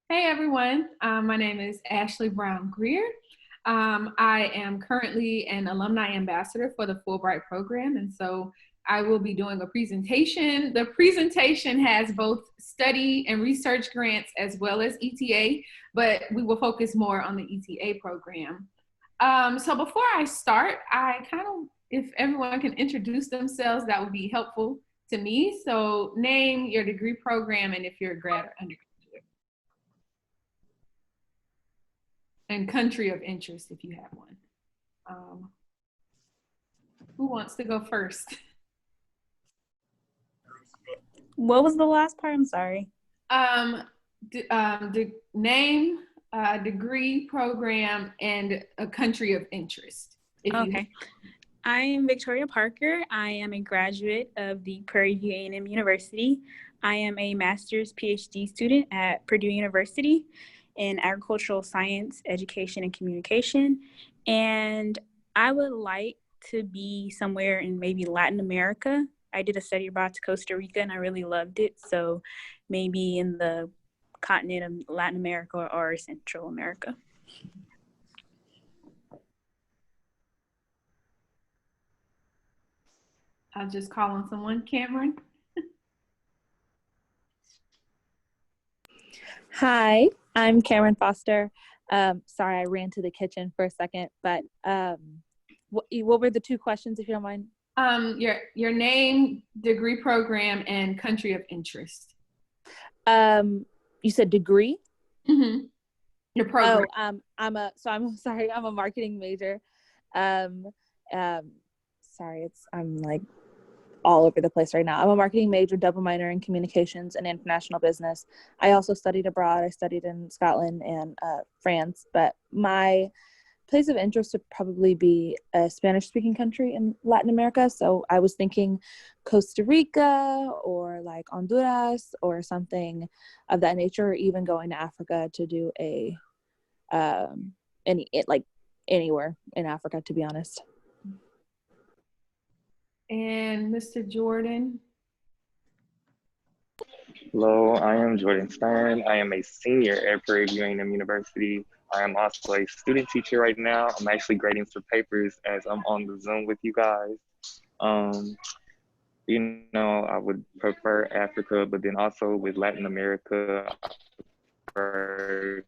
Hey everyone, my name is Ashley Brown Greer. I am currently an alumni ambassador for the Fulbright Program, and so I will be doing a presentation. The presentation has both study and research grants as well as ETA, but we will focus more on the ETA program. So before I start, if everyone can introduce themselves, that would be helpful to me. So name, your degree program, and if you're a grad or undergrad. And country of interest if you have one. Who wants to go first? What was the last part? I'm sorry. The name, degree, program, and a country of interest. Okay. I am Victoria Parker. I am a graduate of the Prairie View A&M University. I am a master's PhD student at Purdue University in agricultural science, education, and communication. And I would like to be somewhere in maybe Latin America. I did a study abroad to Costa Rica and I really loved it. So maybe in the continent of Latin America or Central America. I'll just call on someone. Cameron? Hi, I'm Cameron Foster. Sorry, I ran to the kitchen for a second, but what were the two questions, if you don't mind? Your name, degree, program, and country of interest. You said degree? Mm-hmm. Your program. Oh, I'm a marketing major. Sorry, I'm like all over the place right now. I'm a marketing major, double minor in communications and international business. I also studied abroad. I studied in Scotland and France, but my place of interest would probably be a Spanish-speaking country in Latin America. So I was thinking Costa Rica or like Honduras or something of that nature, or even going to Africa to do anywhere in Africa, to be honest. And Mr. Jordan. Hello, I am Jordan Stern. I am a senior at Prairie View A&M University. I am also a student teacher right now. I'm actually grading some papers as I'm on the Zoom with you guys. I would prefer Africa, but then also with Latin America, I prefer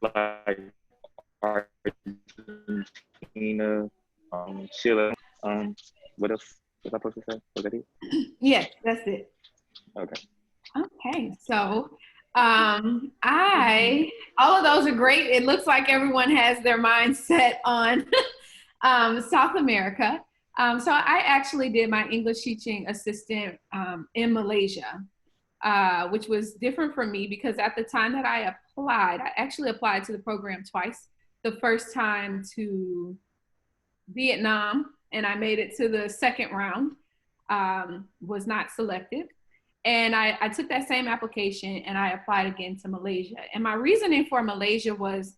like Argentina, Chile. What else was I supposed to say? Was that it? Yes, that's it. Okay. Okay, so all of those are great. It looks like everyone has their mind set on South America. So I actually did my English teaching assistant in Malaysia, which was different for me because at the time that I actually applied to the program twice. The first time to Vietnam, and I made it to the second round, was not selected. And I took that same application and I applied again to Malaysia. And my reasoning for Malaysia was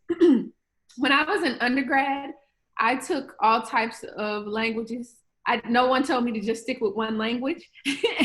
when I was an undergrad, I took all types of languages. No one told me to just stick with one language.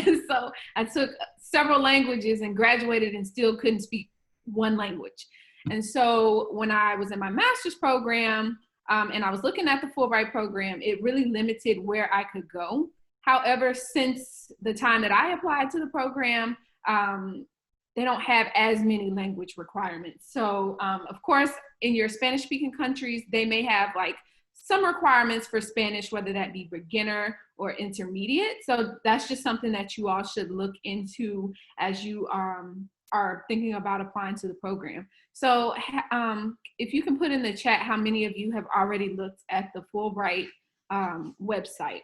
And so I took several languages and graduated and still couldn't speak one language. And so when I was in my master's program and I was looking at the Fulbright program, it really limited where I could go. However, since the time that I applied to the program, they don't have as many language requirements. So, of course, in your Spanish-speaking countries, they may have like some requirements for Spanish, whether that be beginner or intermediate. So that's just something that you all should look into as you are thinking about applying to the program. So if you can put in the chat how many of you have already looked at the Fulbright website.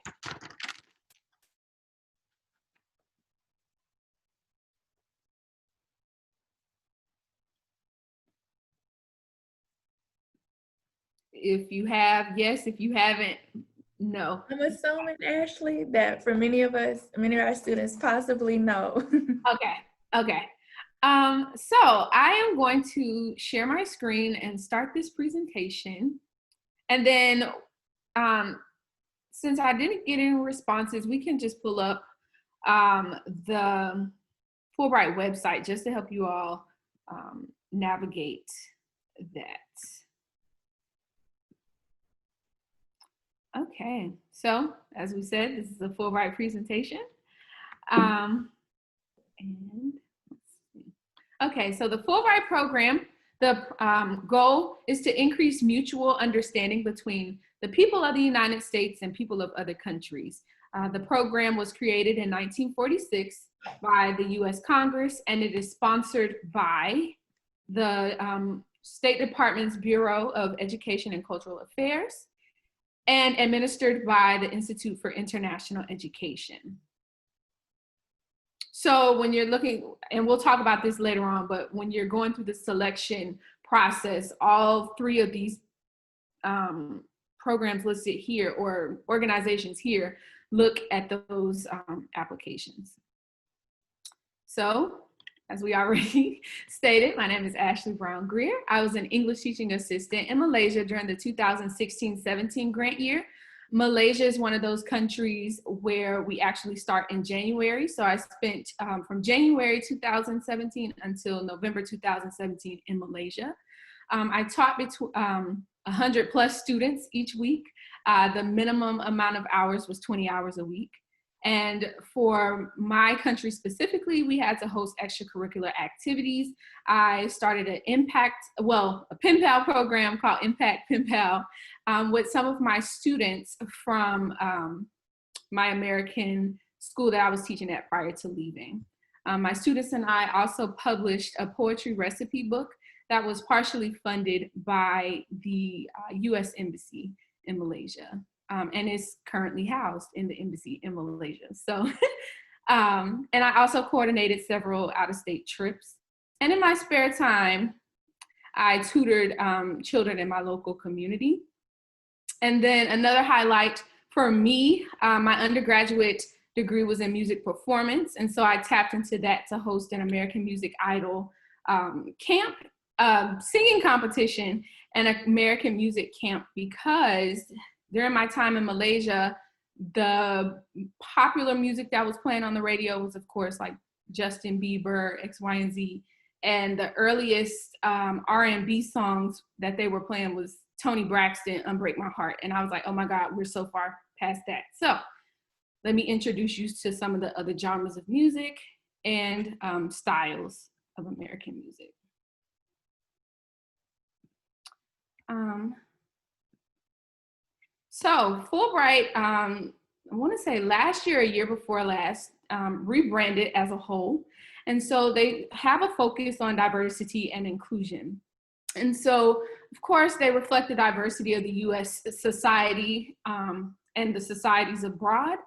If you have, yes. If you haven't, no. I'm assuming, Ashley, that for many of our students, possibly no. Okay. So I am going to share my screen and start this presentation. And then since I didn't get any responses, we can just pull up the Fulbright website just to help you all navigate that. Okay, so as we said, this is a Fulbright presentation. And let's see. Okay, so the Fulbright program, the goal is to increase mutual understanding between the people of the United States and people of other countries. The program was created in 1946 by the US Congress, and it is sponsored by the State Department's Bureau of Education and Cultural Affairs, and administered by the Institute for International Education. So when you're looking, and we'll talk about this later on, but when you're going through the selection process, all three of these programs listed here, or organizations here, look at those applications. So, as we already stated, my name is Ashley Brown Greer. I was an English teaching assistant in Malaysia during the 2016-17 grant year. Malaysia is one of those countries where we actually start in January. So I spent from January 2017 until November 2017 in Malaysia. I taught between 100 plus students each week. The minimum amount of hours was 20 hours a week. And for my country specifically, we had to host extracurricular activities. I started a pen pal program called Impact Pen Pal with some of my students from my American school that I was teaching at prior to leaving. My students and I also published a poetry recipe book that was partially funded by the US Embassy in Malaysia. And is currently housed in the embassy in Malaysia. So, and I also coordinated several out-of-state trips. And in my spare time, I tutored children in my local community. And then another highlight for me, my undergraduate degree was in music performance. And so I tapped into that to host an American Music Idol camp, singing competition, and an American music camp, because during my time in Malaysia, the popular music that was playing on the radio was, of course, like Justin Bieber, X, Y, and Z. And the earliest R&B songs that they were playing was Toni Braxton, Unbreak My Heart. And I was like, oh my God, we're so far past that. So let me introduce you to some of the other genres of music and styles of American music. So Fulbright, I want to say last year, a year before last, rebranded as a whole. And so they have a focus on diversity and inclusion. And so, of course, they reflect the diversity of the US society and the societies abroad,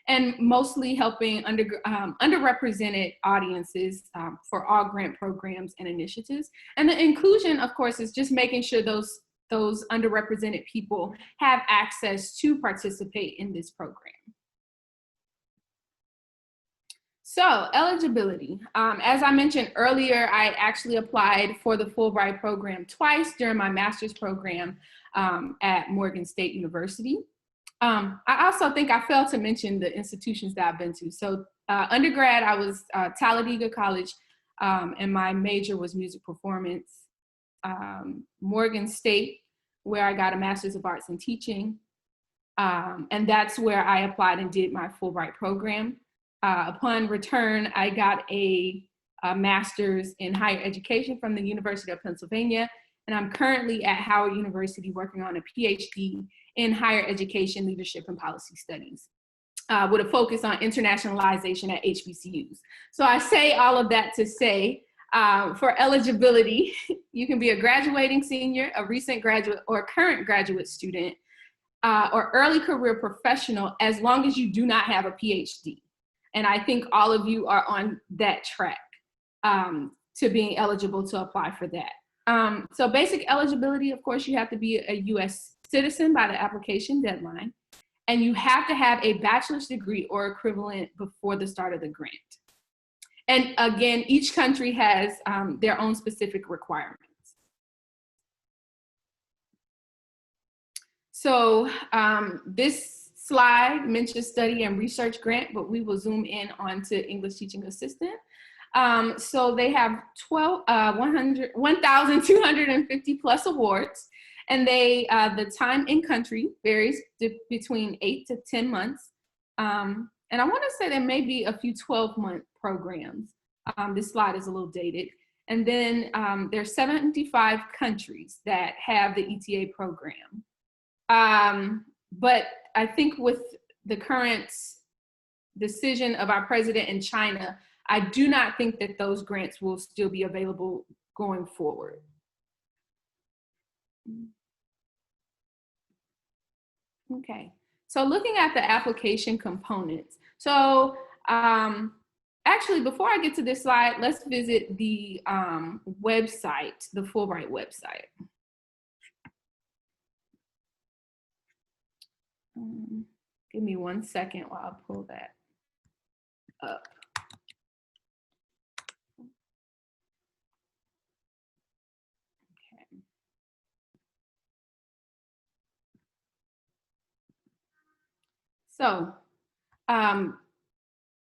and mostly helping underrepresented audiences for all grant programs and initiatives. And the inclusion, of course, is just making sure those underrepresented people have access to participate in this program. So eligibility, as I mentioned earlier, I actually applied for the Fulbright program twice during my master's program at Morgan State University. I also think I failed to mention the institutions that I've been to. So undergrad, I was Talladega College, and my major was music performance. Morgan State, where I got a Master's of Arts in Teaching. And that's where I applied and did my Fulbright program. Upon return, I got a Master's in Higher Education from the University of Pennsylvania. And I'm currently at Howard University working on a PhD in Higher Education, Leadership, and Policy Studies with a focus on internationalization at HBCUs. So I say all of that to say, for eligibility, you can be a graduating senior, a recent graduate, or current graduate student, or early career professional, as long as you do not have a PhD. And I think all of you are on that track to being eligible to apply for that. So basic eligibility, of course, you have to be a US citizen by the application deadline, and you have to have a bachelor's degree or equivalent before the start of the grant. And again, each country has their own specific requirements. So this slide mentions study and research grant, but we will zoom in onto English Teaching Assistant. So they have 1,250 plus awards, and they the time in country varies between 8 to 10 months. And I want to say there may be a few 12-month programs. This slide is a little dated. And then there's 75 countries that have the ETA program. But I think with the current decision of our president in China, I do not think that those grants will still be available going forward. Okay, so looking at the application components. So actually, before I get to this slide, let's visit the website, the Fulbright website. Give me 1 second while I pull that up. Okay. So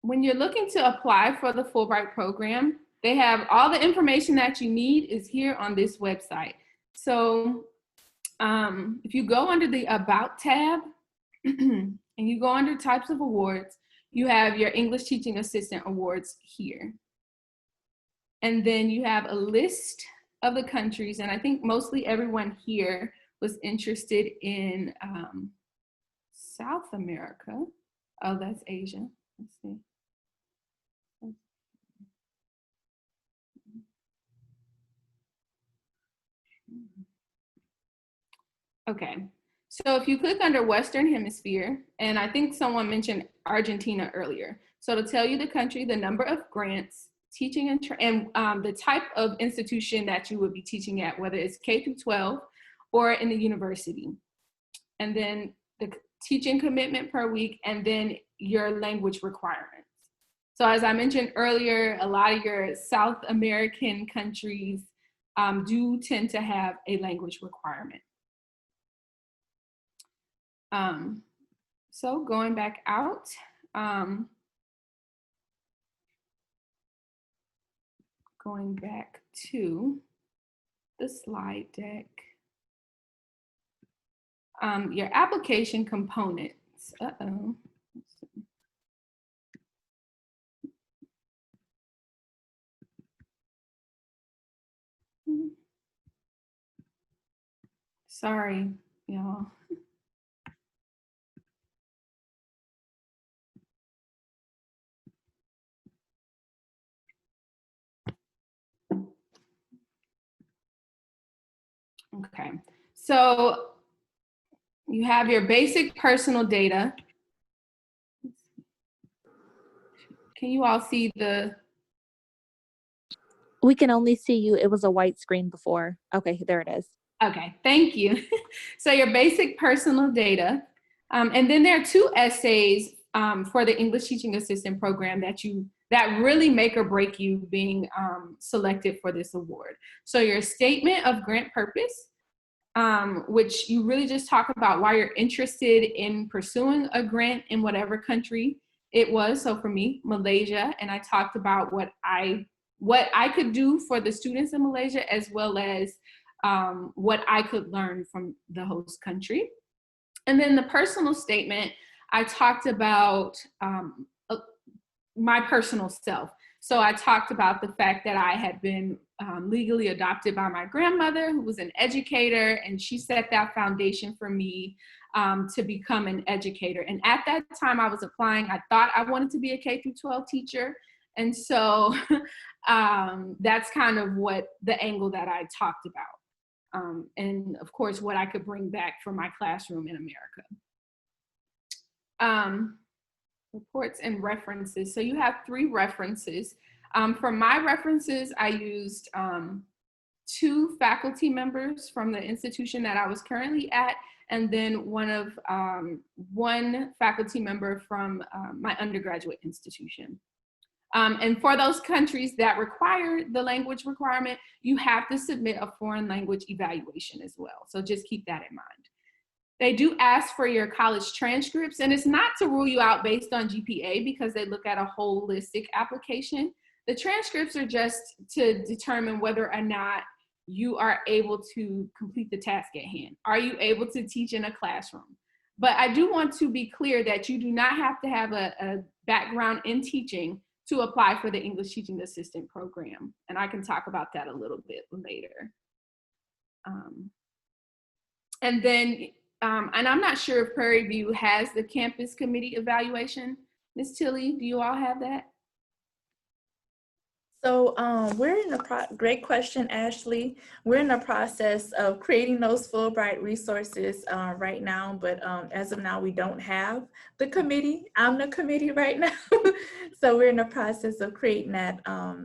when you're looking to apply for the Fulbright program, they have all the information that you need is here on this website. So if you go under the About tab and you go under Types of Awards, you have your English Teaching Assistant Awards here. And then you have a list of the countries, and I think mostly everyone here was interested in South America. Oh, that's Asia. Let's see. Okay, so if you click under Western Hemisphere, and I think someone mentioned Argentina earlier. So to tell you the country, the number of grants, teaching and the type of institution that you would be teaching at, whether it's K through 12 or in the university. And then the teaching commitment per week, and then your language requirements. So as I mentioned earlier, a lot of your South American countries do tend to have a language requirement. So going back out, going back to the slide deck, your application components. Uh-oh. Sorry, y'all. Okay, so you have your basic personal data. Can you all see the? We can only see you. It was a white screen before. Okay, there it is. Okay, thank you. So your basic personal data. And then there are 2 essays for the English Teaching Assistant program that really make or break you being selected for this award. So your statement of grant purpose, which you really just talk about why you're interested in pursuing a grant in whatever country it was. So for me, Malaysia, and I talked about what I could do for the students in Malaysia, as well as what I could learn from the host country. And then the personal statement, I talked about my personal self. So I talked about the fact that I had been legally adopted by my grandmother, who was an educator, and she set that foundation for me to become an educator. And at that time I was applying, I thought I wanted to be a K through 12 teacher. And so that's kind of what the angle that I talked about. And of course, what I could bring back from my classroom in America. Reports and references. So you have 3 references. For my references, I used 2 faculty members from the institution that I was currently at, and then one faculty member from my undergraduate institution. And for those countries that require the language requirement, you have to submit a foreign language evaluation as well. So just keep that in mind. They do ask for your college transcripts, and it's not to rule you out based on GPA, because they look at a holistic application. The transcripts are just to determine whether or not you are able to complete the task at hand. Are you able to teach in a classroom? But I do want to be clear that you do not have to have a background in teaching to apply for the English Teaching Assistant program. And I can talk about that a little bit later. And then, and I'm not sure if Prairie View has the campus committee evaluation. Ms. Tilly, do you all have that? So we're in the great question, Ashley. We're in the process of creating those Fulbright resources right now, but as of now, we don't have the committee. I'm the committee right now. So we're in the process of creating that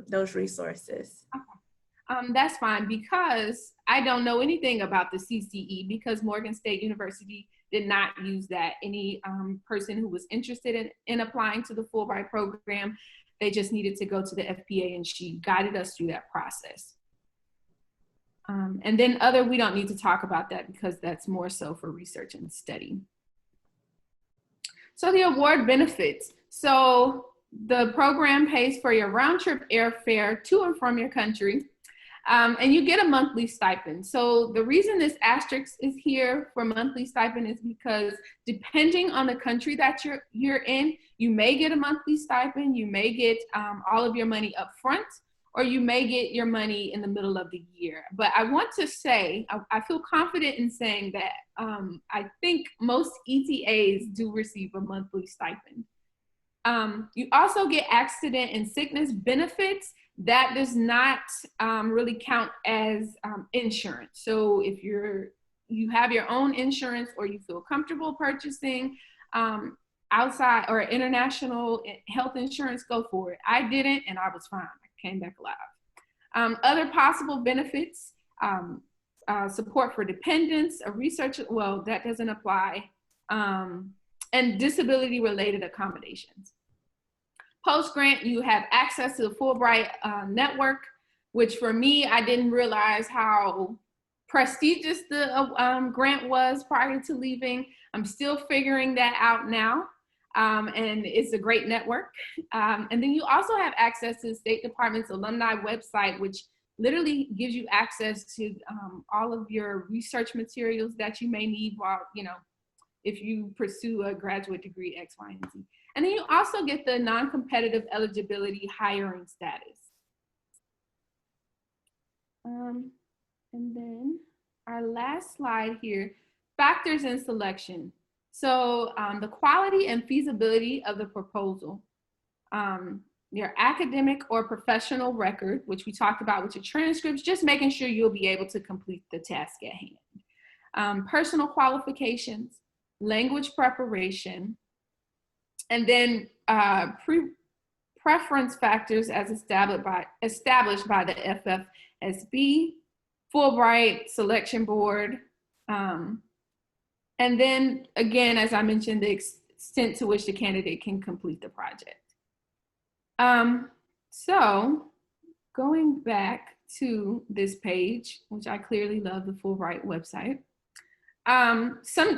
those resources. Okay. That's fine, because I don't know anything about the CCE, because Morgan State University did not use that. Any person who was interested in applying to the Fulbright program, they just needed to go to the FPA, and she guided us through that process. And then we don't need to talk about that because that's more so for research and study. So the award benefits. So the program pays for your round trip airfare to and from your country. And you get a monthly stipend. So the reason this asterisk is here for monthly stipend is because depending on the country that you're in, you may get a monthly stipend, you may get all of your money up front, or you may get your money in the middle of the year. But I want to say, I feel confident in saying that I think most ETAs do receive a monthly stipend. You also get accident and sickness benefits. That does not really count as insurance. So if you have your own insurance, or you feel comfortable purchasing outside or international health insurance, go for it. I didn't, and I was fine. I came back alive. Other possible benefits, support for dependents, a research, well, that doesn't apply, and disability-related accommodations. Post-grant, you have access to the Fulbright network, which for me, I didn't realize how prestigious the grant was prior to leaving. I'm still figuring that out now, and it's a great network. And then you also have access to the State Department's alumni website, which literally gives you access to all of your research materials that you may need while, if you pursue a graduate degree X, Y, and Z. And then you also get the non-competitive eligibility hiring status. And then our last slide here, factors in selection. So the quality and feasibility of the proposal, your academic or professional record, which we talked about with your transcripts, just making sure you'll be able to complete the task at hand. Personal qualifications, language preparation, and then preference factors as established by the FFSB, Fulbright Selection Board, and then again, as I mentioned, the extent to which the candidate can complete the project. So going back to this page, which I clearly love, the Fulbright website,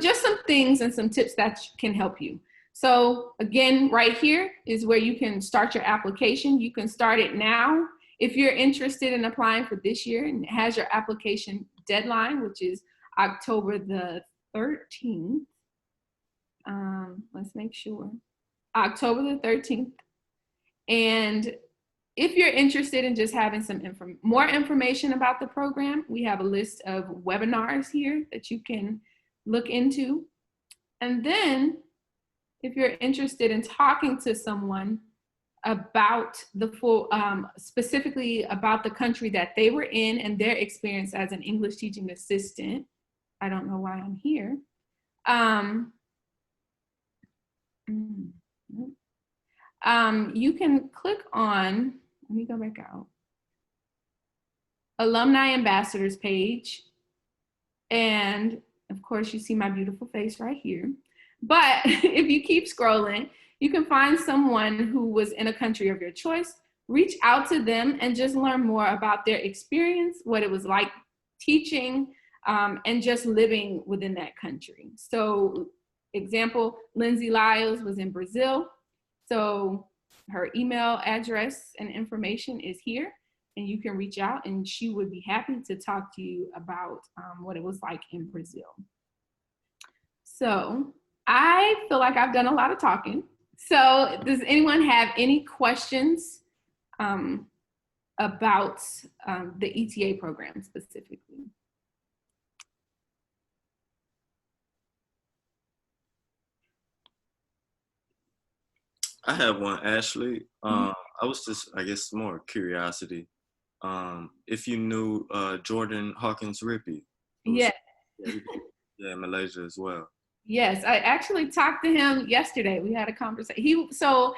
just some things and some tips that can help you. So again, right here is where you can start your application. You can start it now if you're interested in applying for this year, and it has your application deadline, which is October the 13th. Let's make sure. October the 13th. And if you're interested in just having some more information about the program, we have a list of webinars here that you can look into. And then if you're interested in talking to someone about the specifically about the country that they were in and their experience as an English teaching assistant, I don't know why I'm here. You can click on, let me go back out, Alumni Ambassadors page. And of course, you see my beautiful face right here. But if you keep scrolling, you can find someone who was in a country of your choice, reach out to them and just learn more about their experience, what it was like teaching, and just living within that country. So example, Lindsay Lyles was in Brazil. So Her email address and information is here, and you can reach out, and she would be happy to talk to you about what it was like in Brazil. So I feel like I've done a lot of talking. So does anyone have any questions about the ETA program specifically? I have one, Ashley. I was just, I guess, more curiosity. If you knew Jordan Hawkins Rippey. Yes. Yeah, in Malaysia as well. Yes, I actually talked to him yesterday. We had a conversation. So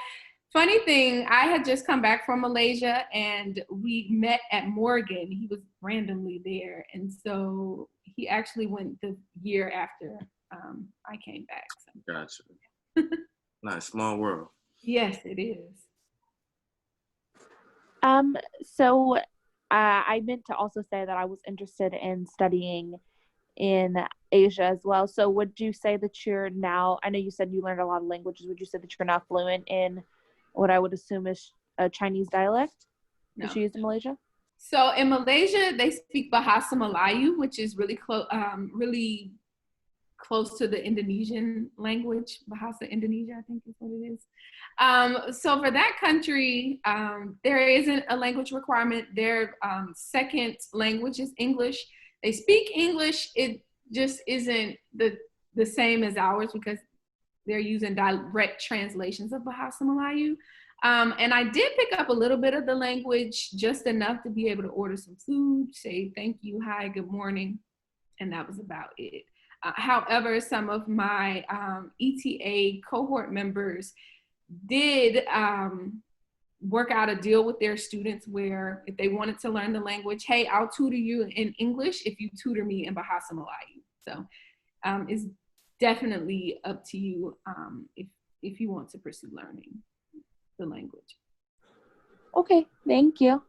funny thing, I had just come back from Malaysia and we met at Morgan. He was randomly there. And so he actually went the year after I came back. So. Gotcha. Nice, small world. Yes, it is. So I meant to also say that I was interested in studying in Asia as well. So would you say that you're now, I know you said you learned a lot of languages, would you say that you're now fluent in what I would assume is a Chinese dialect that you use in Malaysia? So in Malaysia, they speak Bahasa Melayu, which is really close to the Indonesian language. Bahasa Indonesia, I think is what it is. So for that country, there isn't a language requirement. Their second language is English. They speak English. It just isn't the same as ours because they're using direct translations of Bahasa Melayu. And I did pick up a little bit of the language, just enough to be able to order some food, say thank you, hi, good morning, and that was about it. However, some of my ETA cohort members did work out a deal with their students where if they wanted to learn the language, hey, I'll tutor you in English if you tutor me in Bahasa Melayu. So it's definitely up to you if you want to pursue learning the language. Okay, thank you.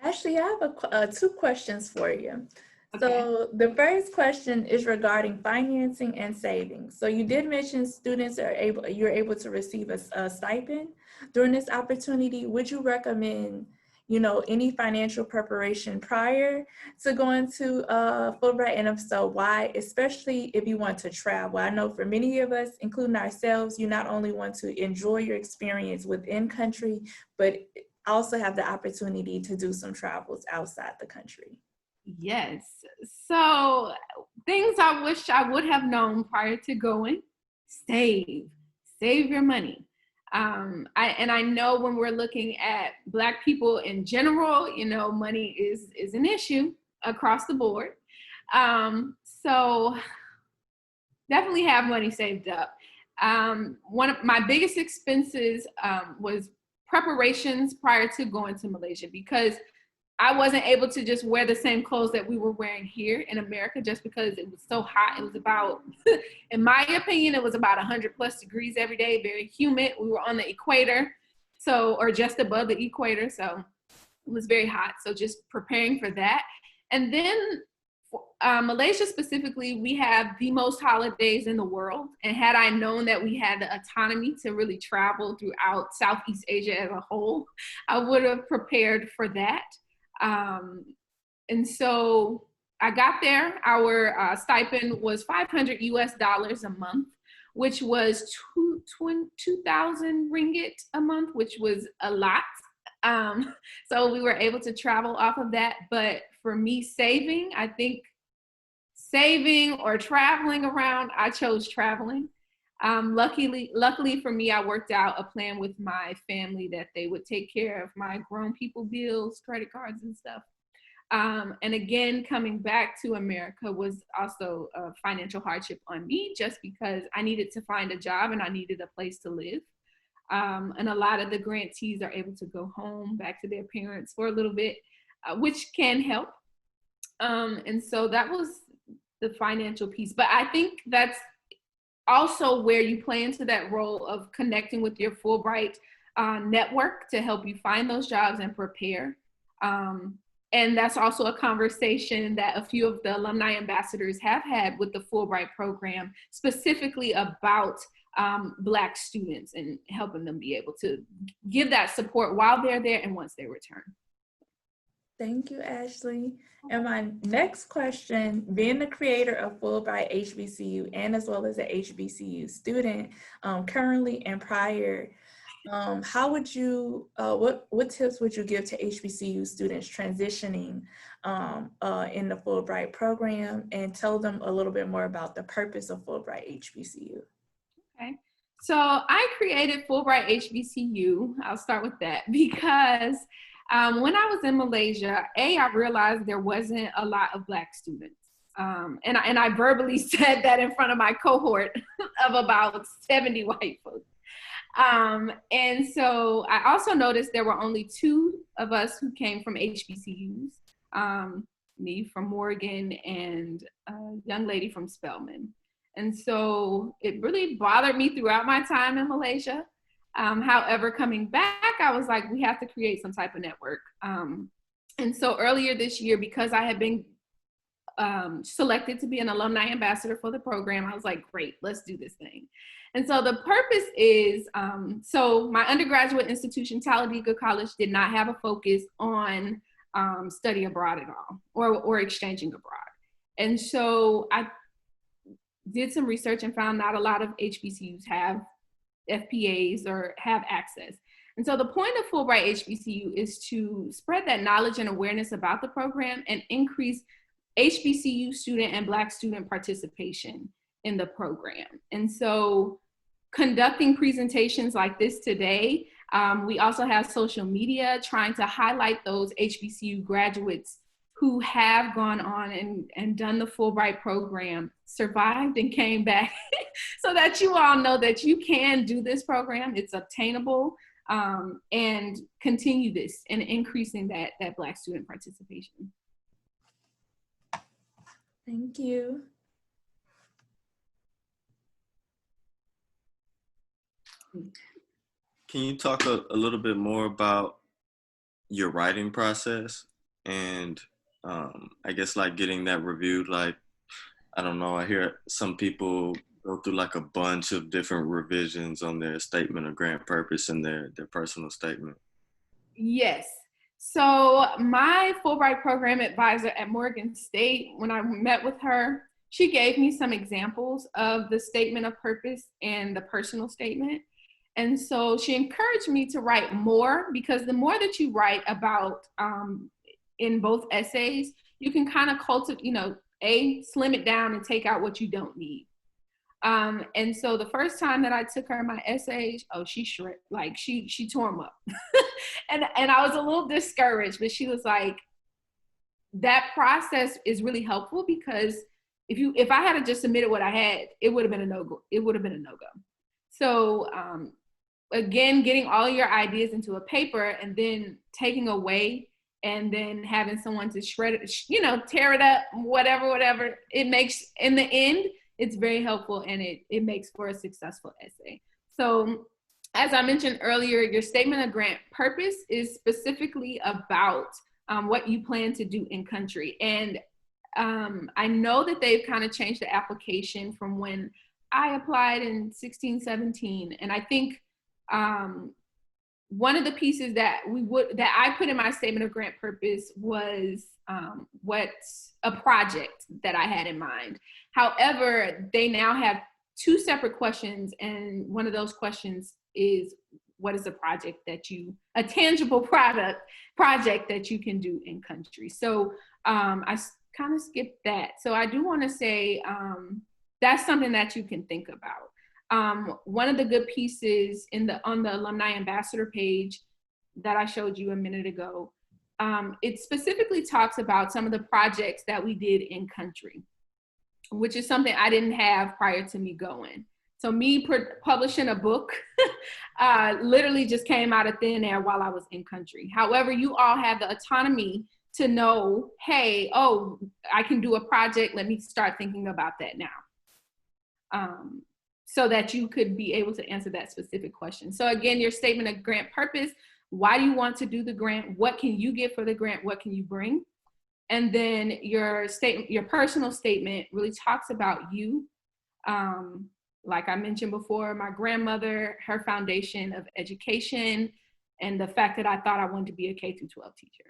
Ashley, I have two questions for you. Okay. So the first question is regarding financing and savings. So you did mention students you're able to receive a stipend during this opportunity. Would you recommend, any financial preparation prior to going to Fulbright? And if so, why? Especially if you want to travel. I know for many of us, including ourselves, you not only want to enjoy your experience within country, but also have the opportunity to do some travels outside the country. Yes. So things I wish I would have known prior to going: save your money. I know when we're looking at Black people in general, money is an issue across the board. So definitely have money saved up. One of my biggest expenses was preparations prior to going to Malaysia, because I wasn't able to just wear the same clothes that we were wearing here in America just because it was so hot. It was about, in my opinion, it was about 100+ degrees every day, very humid. We were on the equator, or just above the equator, so it was very hot. So just preparing for that. And then Malaysia specifically, we have the most holidays in the world. And had I known that we had the autonomy to really travel throughout Southeast Asia as a whole, I would have prepared for that. And so I got there. Our stipend was $500 a month, which was 2,000 ringgit a month, which was a lot. So we were able to travel off of that. But for me, I think saving or traveling around, I chose traveling. Luckily for me, I worked out a plan with my family that they would take care of my grown people bills, credit cards and stuff. And again, coming back to America was also a financial hardship on me, just because I needed to find a job and I needed a place to live. And a lot of the grantees are able to go home back to their parents for a little bit, which can help. And so that was the financial piece. But I think that's also where you play into that role of connecting with your Fulbright network to help you find those jobs and prepare. And that's also a conversation that a few of the alumni ambassadors have had with the Fulbright program, specifically about Black students and helping them be able to give that support while they're there and once they return. Thank you, Ashley. And my next question, being the creator of Fulbright HBCU and as well as an HBCU student currently and prior, how would you, what tips would you give to HBCU students transitioning in the Fulbright program, and tell them a little bit more about the purpose of Fulbright HBCU? Okay, so I created Fulbright HBCU. I'll start with that because when I was in Malaysia, I realized there wasn't a lot of Black students. And I verbally said that in front of my cohort of about 70 white folks. And so I also noticed there were only 2 of us who came from HBCUs, me from Morgan and a young lady from Spelman. And so it really bothered me throughout my time in Malaysia. However, coming back, I was like, we have to create some type of network. And so earlier this year, because I had been selected to be an alumni ambassador for the program, I was like, great, let's do this thing. And so the purpose is, so my undergraduate institution, Talladega College, did not have a focus on study abroad at all, or exchanging abroad. And so I did some research and found not a lot of HBCUs have FPAs or have access. And so the point of Fulbright HBCU is to spread that knowledge and awareness about the program and increase HBCU student and Black student participation in the program. And so conducting presentations like this today, we also have social media trying to highlight those HBCU graduates who have gone on and done the Fulbright program, survived and came back, so that you all know that you can do this program, it's obtainable, and continue this and increasing that Black student participation. Thank you. Can you talk a little bit more about your writing process and I guess like getting that reviewed? Like, I don't know, I hear some people go through like a bunch of different revisions on their statement of grant purpose and their personal statement. Yes. So my Fulbright program advisor at Morgan State, when I met with her, she gave me some examples of the statement of purpose and the personal statement. And so she encouraged me to write more, because the more that you write about in both essays, you can kind of cultivate, slim it down and take out what you don't need. And so the first time that I took her my essays, she shred, like she tore them up. and I was a little discouraged, but she was like, that process is really helpful, because if I had just submitted what I had, it would have been a no-go. It would have been a no-go. So again, getting all your ideas into a paper and then taking away and then having someone to shred it, tear it up, whatever, it makes, in the end, it's very helpful, and it makes for a successful essay. So as I mentioned earlier, your statement of grant purpose is specifically about what you plan to do in country. And I know that they've kind of changed the application from when I applied in 16, 17. And I think one of the pieces that I put in my statement of grant purpose was what a project that I had in mind. However, they now have 2 separate questions, and one of those questions is, what is a tangible project that you can do in country? So I kind of skipped that. So I do want to say that's something that you can think about. One of the good pieces on the alumni ambassador page that I showed you a minute ago, it specifically talks about some of the projects that we did in country, which is something I didn't have prior to me going. So me publishing a book literally just came out of thin air while I was in country. However, you all have the autonomy to know, hey, I can do a project. Let me start thinking about that now. So that you could be able to answer that specific question. So again, your statement of grant purpose, why do you want to do the grant? What can you get for the grant? What can you bring? And then your personal statement really talks about you. like I mentioned before, my grandmother, her foundation of education, and the fact that I thought I wanted to be a K through 12 teacher.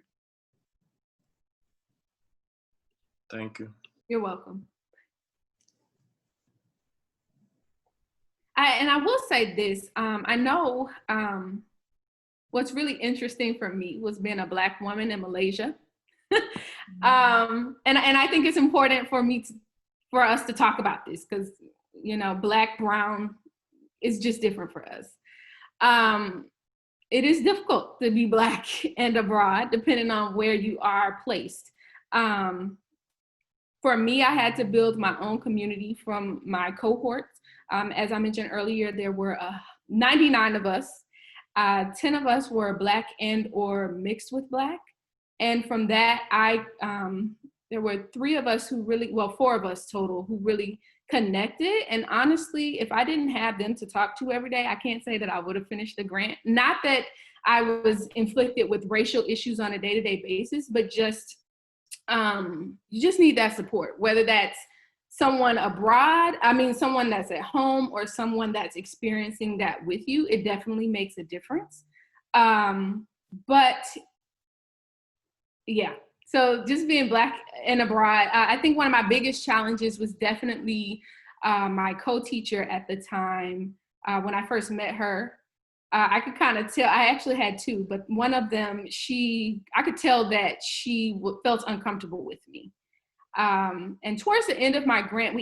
Thank you. You're welcome. And I will say this, I know what's really interesting for me was being a Black woman in Malaysia. And I think it's important for us to talk about this because, you know, Black, brown is just different for us. It is difficult to be Black and abroad, depending on where you are placed. For me, I had to build my own community from my cohorts. As I mentioned earlier, there were 99 of us. 10 of us were Black and or mixed with Black. And from that, there were 3 of us who really, well, 4 of us total who really connected. And honestly, if I didn't have them to talk to every day, I can't say that I would have finished the grant. Not that I was inflicted with racial issues on a day-to-day basis, but just, you just need that support, whether that's someone abroad, someone that's at home or someone that's experiencing that with you. It definitely makes a difference. But yeah, so just being Black and abroad, I think one of my biggest challenges was definitely my co-teacher at the time. When I first met her, I could kind of tell, I actually had 2, but one of them, I could tell that she felt uncomfortable with me. And towards the end of my grant,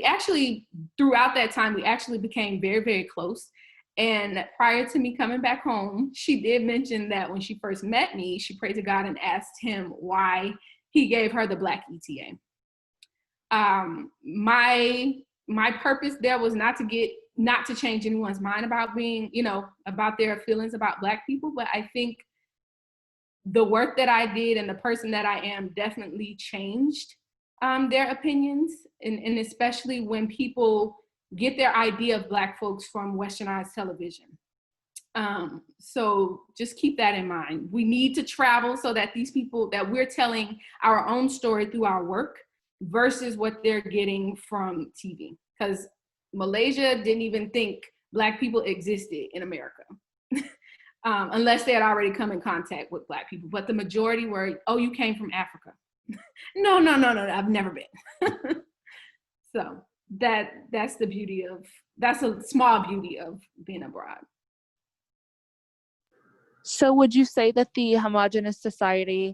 throughout that time, we actually became very, very close. And prior to me coming back home, she did mention that when she first met me, she prayed to God and asked him why he gave her the Black ETA. My purpose there was not to change anyone's mind about being, about their feelings about Black people, but I think the work that I did and the person that I am definitely changed their opinions, and especially when people get their idea of Black folks from westernized television. So just keep that in mind. We need to travel so that these people, that we're telling our own story through our work versus what they're getting from TV. Because Malaysia didn't even think Black people existed in America. Unless they had already come in contact with Black people. But the majority were, oh, you came from Africa. No, I've never been. So that's a small beauty of being abroad. So would you say that the homogenous society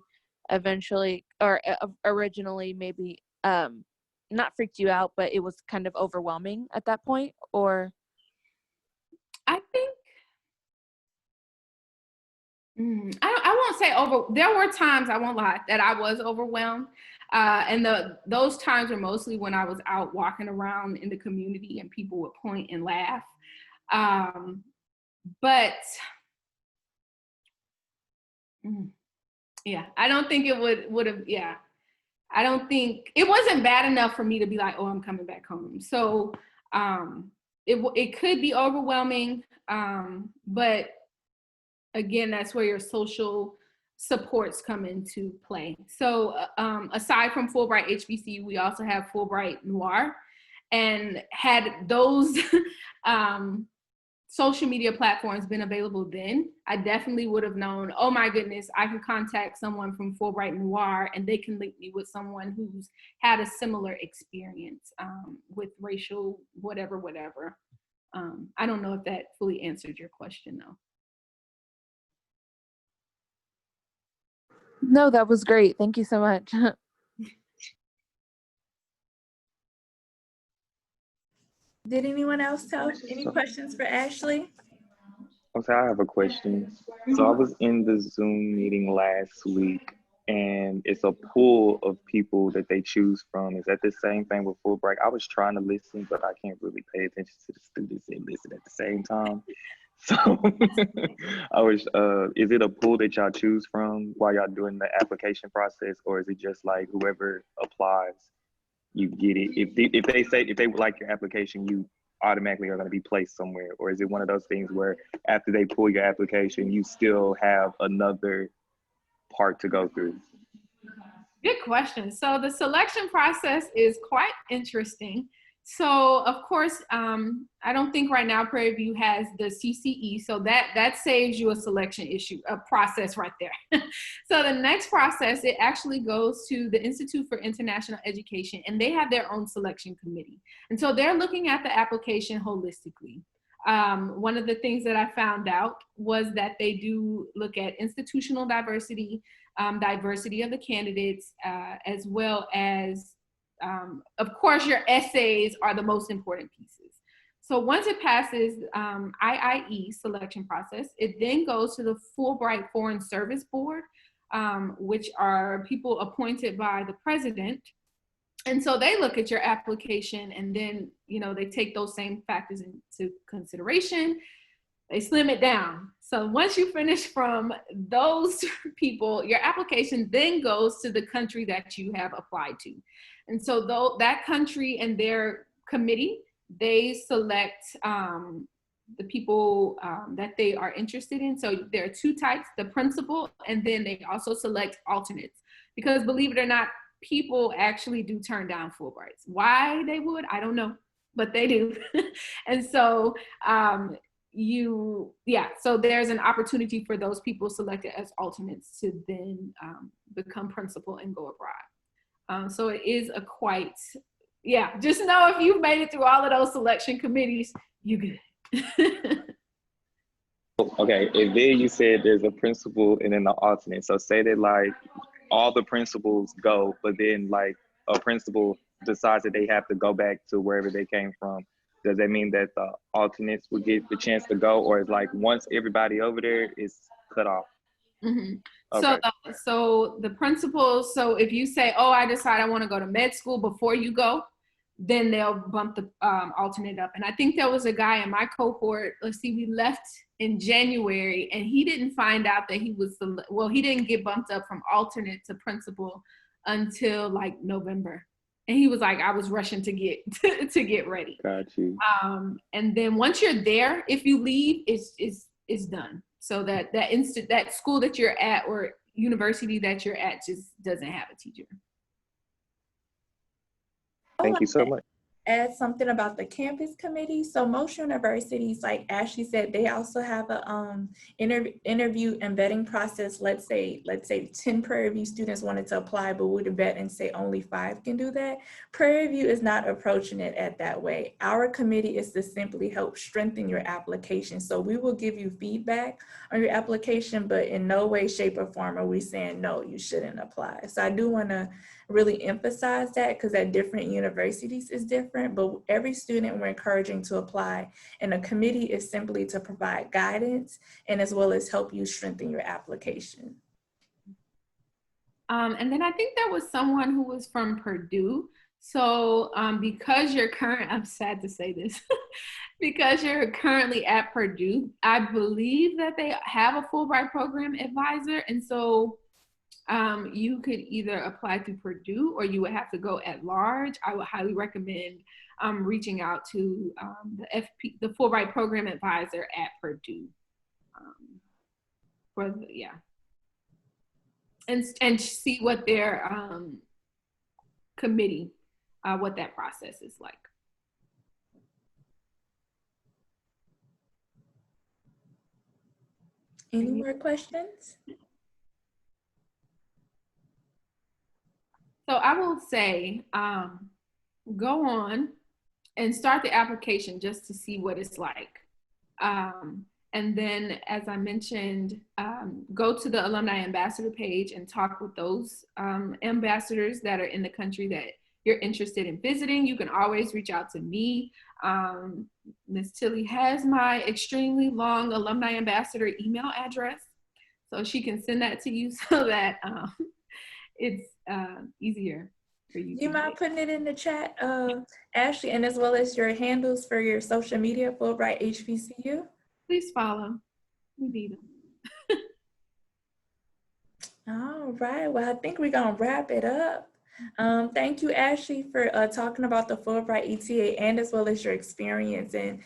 eventually, or originally maybe, not freaked you out, but it was kind of overwhelming at that point, or? I think, I won't say there were times, I won't lie, that I was overwhelmed. And those times were mostly when I was out walking around in the community and people would point and laugh. But yeah, I don't think it would have, yeah. I don't think, it wasn't bad enough for me to be like, oh, I'm coming back home. So it could be overwhelming, but again, that's where your social supports come into play. So aside from Fulbright HBCU, we also have Fulbright Noir, and had those social media platforms been available then, I definitely would have known, oh my goodness, I can contact someone from Fulbright Noir and they can link me with someone who's had a similar experience with racial whatever. I don't know if that fully answered your question though. No, that was great. Thank you so much. Did anyone else have any questions for Ashley? Okay, I have a question. So I was in the Zoom meeting last week, and it's a pool of people that they choose from. Is that the same thing with Fulbright? I was trying to listen, but I can't really pay attention to the students and listen at the same time. So is it a pool that y'all choose from while y'all doing the application process, or is it just like whoever applies, you get it? If they like your application, you automatically are going to be placed somewhere, or is it one of those things where after they pull your application, you still have another part to go through? Good question. So the selection process is quite interesting. So of course, I don't think right now Prairie View has the CCE, so that saves you a selection issue, a process right there. So the next process, it actually goes to the Institute for International Education, and they have their own selection committee. And so they're looking at the application holistically. One of the things that I found out was that they do look at institutional diversity, diversity of the candidates, as well as of course, your essays are the most important pieces. So once it passes IIE selection process, it then goes to the Fulbright Foreign Service Board, which are people appointed by the president. And so they look at your application, and then, you know, they take those same factors into consideration. They slim it down. So once you finish from those people, your application then goes to the country that you have applied to. And so though that country and their committee, they select the people that they are interested in. So there are two types, the principal, and then they also select alternates. Because believe it or not, people actually do turn down Fulbrights. Why they would, I don't know, but they do. And so so there's an opportunity for those people selected as alternates to then become principal and go abroad. So it is a quite, just know if you've made it through all of those selection committees, you good. Okay, and then you said there's a principal and then the alternate. So say that like all the principals go, but then like a principal decides that they have to go back to wherever they came from. Does that mean that the alternates will get the chance to go, or is like once everybody over there is cut off? Mm-hmm. Okay. So the principals, so if you say, oh, I decide I want to go to med school before you go, then they'll bump the alternate up. And I think there was a guy in my cohort, we left in January, and he didn't find out that he was, he didn't get bumped up from alternate to principal until like November. And he was like, I was rushing to get to get ready. Got you. And then once you're there, if you leave, it's done. So that school that you're at or university that you're at just doesn't have a teacher. Thank you so much. Add something about the campus committee. So most universities, like Ashley said, they also have a interview and vetting process. Let's say 10 Prairie View students wanted to apply, but would vet and say only 5 can do that. Prairie View is not approaching it at that way. Our committee is to simply help strengthen your application. So we will give you feedback on your application, but in no way, shape, or form are we saying, no, you shouldn't apply. So I do want to really emphasize that, because at different universities is different, but every student we're encouraging to apply, and a committee is simply to provide guidance and as well as help you strengthen your application. And then I think there was someone who was from Purdue. So because I'm sad to say this, because you're currently at Purdue, I believe that they have a Fulbright Program advisor. And so you could either apply through Purdue or you would have to go at large. I would highly recommend reaching out to the Fulbright Program advisor at Purdue. And see what their committee, what that process is like. Any more questions? So I will say, go on and start the application just to see what it's like. And then, as I mentioned, go to the Alumni Ambassador page and talk with those ambassadors that are in the country that you're interested in visiting. You can always reach out to me. Ms. Tilly has my extremely long Alumni Ambassador email address, so she can send that to you so that it's easier for you. Do you mind putting it in the chat, Ashley, and as well as your handles for your social media, Fulbright HBCU? Please follow. We need them. All right. Well, I think we're going to wrap it up. Thank you, Ashley, for talking about the Fulbright ETA and as well as your experience and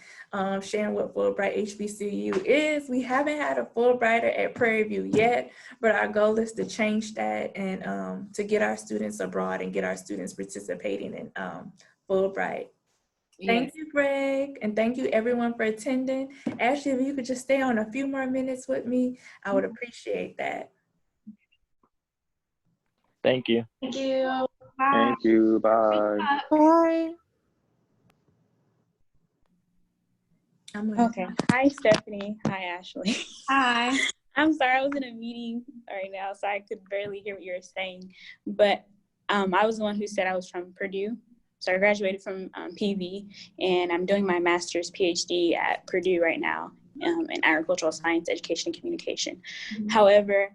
sharing what Fulbright HBCU is. We haven't had a Fulbrighter at Prairie View yet, but our goal is to change that and to get our students abroad and get our students participating in Fulbright. Thank you, Greg, and thank you everyone for attending. Ashley, if you could just stay on a few more minutes with me, I would appreciate that. Thank you. Thank you. Bye. Thank you. Bye. Bye. Okay. Hi, Stephanie. Hi, Ashley. Hi. I'm sorry, I was in a meeting right now, so I could barely hear what you were saying. But I was the one who said I was from Purdue. So I graduated from PV, and I'm doing my master's PhD at Purdue right now in agricultural science, education, and communication. However,